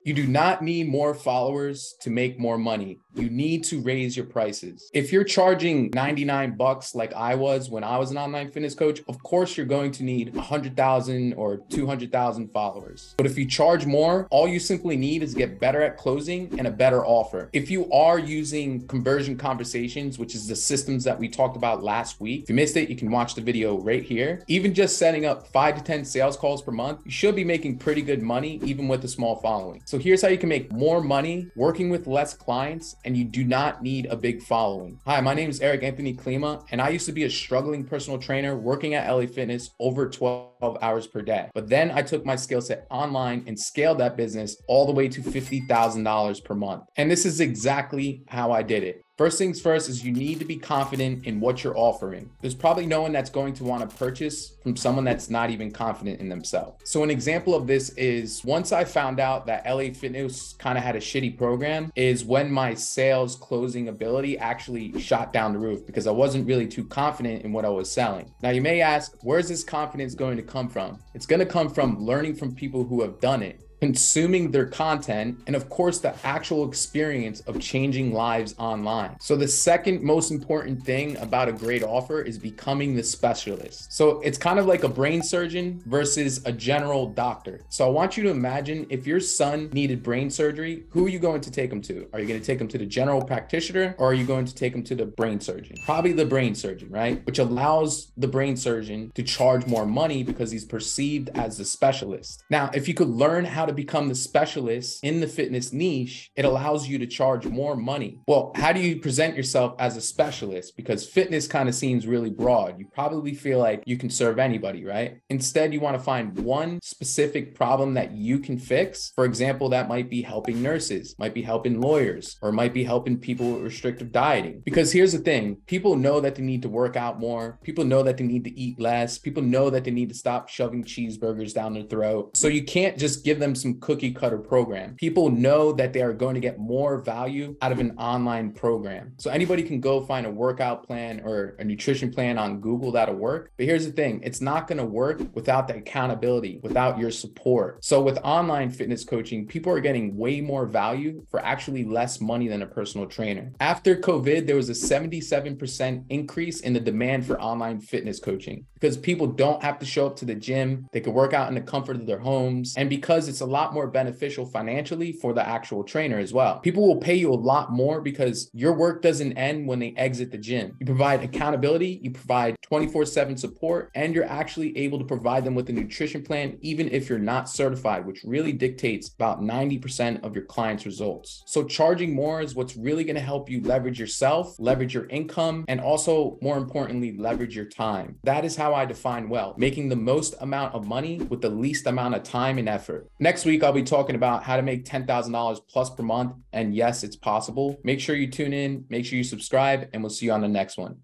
You do not need more followers to make more money. You need to raise your prices. If you're charging 99 bucks like I was when I was an online fitness coach, of course you're going to need 100,000 or 200,000 followers. But if you charge more, all you simply need is get better at closing and a better offer. If you are using conversion conversations, which is the systems that we talked about last week, if you missed it, you can watch the video right here. Even just setting up 5 to 10 sales calls per month, you should be making pretty good money even with a small following. So here's how you can make more money working with less clients, and you do not need a big following. Hi, my name is Eric Anthony Klima, and I used to be a struggling personal trainer working at LA Fitness over 12 hours per day. But then I took my skill set online and scaled that business all the way to $50,000 per month. And this is exactly how I did it. First things first is you need to be confident in what you're offering. There's probably no one that's going to want to purchase from someone that's not even confident in themselves. So an example of this is once I found out that LA Fitness kind of had a shitty program is when my sales closing ability actually shot down the roof because I wasn't really too confident in what I was selling. Now you may ask, where's this confidence going to come from? It's going to come from learning from people who have done it, consuming their content, and of course, the actual experience of changing lives online. So the second most important thing about a great offer is becoming the specialist. So it's kind of like a brain surgeon versus a general doctor. So I want you to imagine if your son needed brain surgery, who are you going to take him to? Are you going to take him to the general practitioner or are you going to take him to the brain surgeon? Probably the brain surgeon, right? Which allows the brain surgeon to charge more money because he's perceived as the specialist. Now, if you could learn how to become the specialist in the fitness niche, it allows you to charge more money. Well, how do you present yourself as a specialist? Because fitness kind of seems really broad. You probably feel like you can serve anybody, right? Instead, you want to find one specific problem that you can fix. For example, that might be helping nurses, might be helping lawyers, or might be helping people with restrictive dieting. Because here's the thing, people know that they need to work out more. People know that they need to eat less. People know that they need to stop shoving cheeseburgers down their throat. So you can't just give them some cookie cutter program. People know that they are going to get more value out of an online program. So anybody can go find a workout plan or a nutrition plan on Google that'll work. But here's the thing, it's not going to work without the accountability, without your support. So with online fitness coaching, people are getting way more value for actually less money than a personal trainer. After COVID, there was a 77% increase in the demand for online fitness coaching because people don't have to show up to the gym. They can work out in the comfort of their homes. And because it's a lot more beneficial financially for the actual trainer as well. People will pay you a lot more because your work doesn't end when they exit the gym. You provide accountability, you provide 24/7 support, and you're actually able to provide them with a nutrition plan even if you're not certified, which really dictates about 90% of your clients' results. So charging more is what's really going to help you leverage yourself, leverage your income, and also more importantly, leverage your time. That is how I define wealth, making the most amount of money with the least amount of time and effort. Next week, I'll be talking about how to make $10,000 plus per month. And yes, it's possible. Make sure you tune in, make sure you subscribe, and we'll see you on the next one.